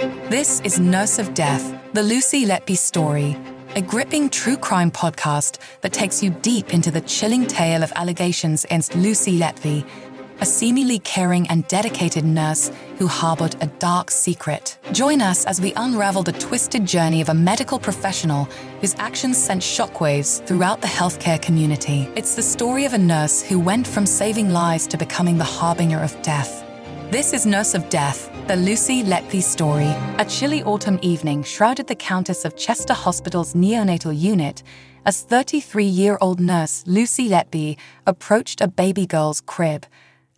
This is Nurse of Death, the Lucy Letby story, a gripping true crime podcast that takes you deep into the chilling tale of allegations against Lucy Letby, a seemingly caring and dedicated nurse who harbored a dark secret. Join us as we unravel the twisted journey of a medical professional whose actions sent shockwaves throughout the healthcare community. It's the story of a nurse who went from saving lives to becoming the harbinger of death. This is Nurse of Death, the Lucy Letby story. A chilly autumn evening shrouded the Countess of Chester Hospital's neonatal unit as 33-year-old nurse Lucy Letby approached a baby girl's crib,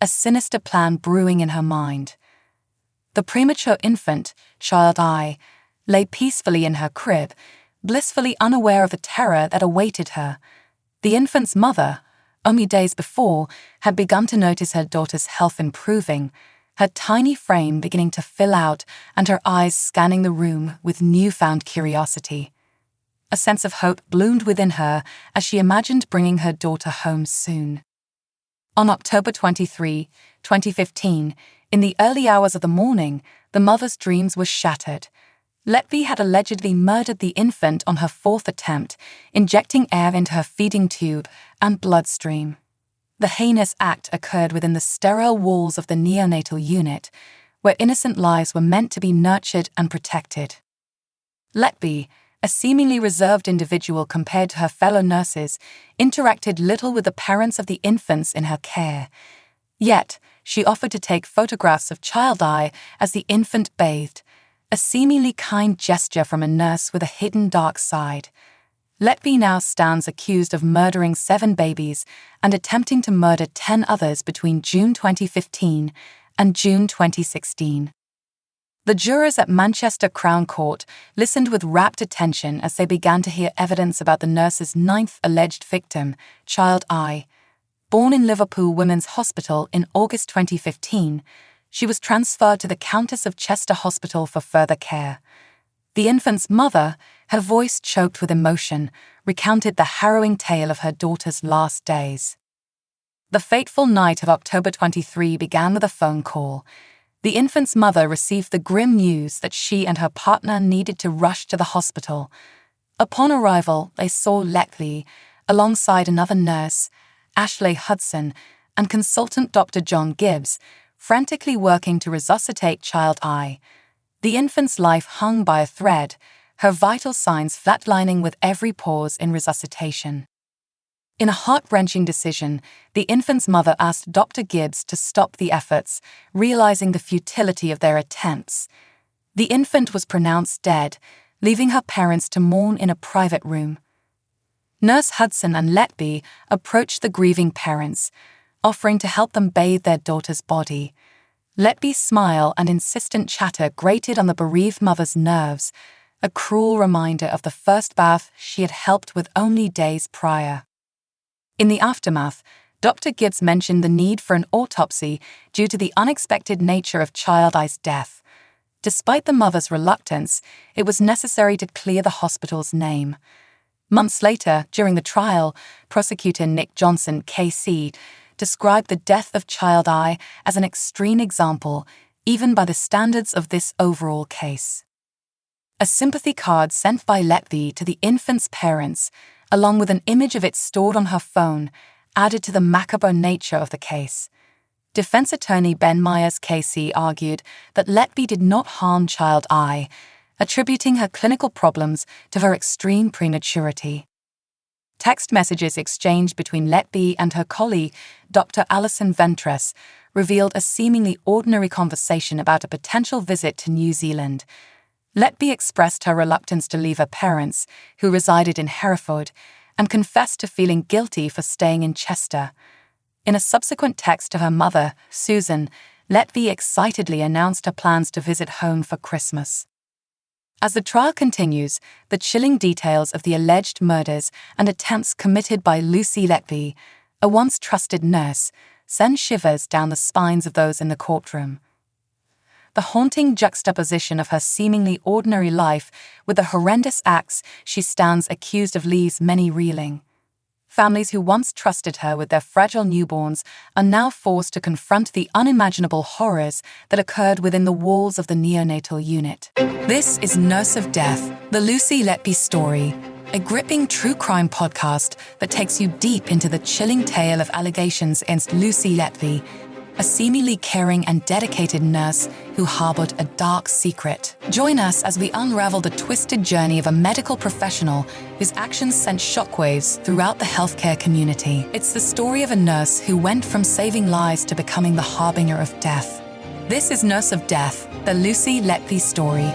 a sinister plan brewing in her mind. The premature infant, Child I, lay peacefully in her crib, blissfully unaware of the terror that awaited her. The infant's mother, only days before, had begun to notice her daughter's health improving, her tiny frame beginning to fill out and her eyes scanning the room with newfound curiosity. A sense of hope bloomed within her as she imagined bringing her daughter home soon. On October 23, 2015, in the early hours of the morning, the mother's dreams were shattered. Letby had allegedly murdered the infant on her fourth attempt, injecting air into her feeding tube and bloodstream. The heinous act occurred within the sterile walls of the neonatal unit, where innocent lives were meant to be nurtured and protected. Letby, a seemingly reserved individual compared to her fellow nurses, interacted little with the parents of the infants in her care. Yet, she offered to take photographs of Child I as the infant bathed, a seemingly kind gesture from a nurse with a hidden dark side. Letby now stands accused of murdering 7 babies and attempting to murder 10 others between June 2015 and June 2016. The jurors at Manchester Crown Court listened with rapt attention as they began to hear evidence about the nurse's 9th alleged victim, Child I. Born in Liverpool Women's Hospital in August 2015, she was transferred to the Countess of Chester Hospital for further care. The infant's mother, her voice choked with emotion, recounted the harrowing tale of her daughter's last days. The fateful night of October 23 began with a phone call. The infant's mother received the grim news that she and her partner needed to rush to the hospital. Upon arrival, they saw Letby, alongside another nurse, Ashley Hudson, and consultant Dr. John Gibbs, frantically working to resuscitate Child I. The infant's life hung by a thread, her vital signs flatlining with every pause in resuscitation. In a heart-wrenching decision, the infant's mother asked Dr. Gibbs to stop the efforts, realizing the futility of their attempts. The infant was pronounced dead, leaving her parents to mourn in a private room. Nurse Hudson and Letby approached the grieving parents, offering to help them bathe their daughter's body. Letby's smile and insistent chatter grated on the bereaved mother's nerves, a cruel reminder of the first bath she had helped with only days prior. In the aftermath, Dr. Gibbs mentioned the need for an autopsy due to the unexpected nature of Child I's death. Despite the mother's reluctance, it was necessary to clear the hospital's name. Months later, during the trial, prosecutor Nick Johnson, KC, described the death of Child I as an extreme example, even by the standards of this overall case. A sympathy card sent by Letby to the infant's parents, along with an image of it stored on her phone, added to the macabre nature of the case. Defense attorney Ben Myers KC argued that Letby did not harm Child I, attributing her clinical problems to her extreme prematurity. Text messages exchanged between Letby and her colleague, Dr. Alison Ventress, revealed a seemingly ordinary conversation about a potential visit to New Zealand. Letby expressed her reluctance to leave her parents, who resided in Hereford, and confessed to feeling guilty for staying in Chester. In a subsequent text to her mother, Susan, Letby excitedly announced her plans to visit home for Christmas. As the trial continues, the chilling details of the alleged murders and attempts committed by Lucy Letby, a once trusted nurse, send shivers down the spines of those in the courtroom. The haunting juxtaposition of her seemingly ordinary life with the horrendous acts she stands accused of leaves many reeling. Families who once trusted her with their fragile newborns are now forced to confront the unimaginable horrors that occurred within the walls of the neonatal unit. This is Nurse of Death, the Lucy Letby story, a gripping true crime podcast that takes you deep into the chilling tale of allegations against Lucy Letby, a seemingly caring and dedicated nurse who harbored a dark secret. Join us as we unravel the twisted journey of a medical professional whose actions sent shockwaves throughout the healthcare community. It's the story of a nurse who went from saving lives to becoming the harbinger of death. This is Nurse of Death, the Lucy Letby story.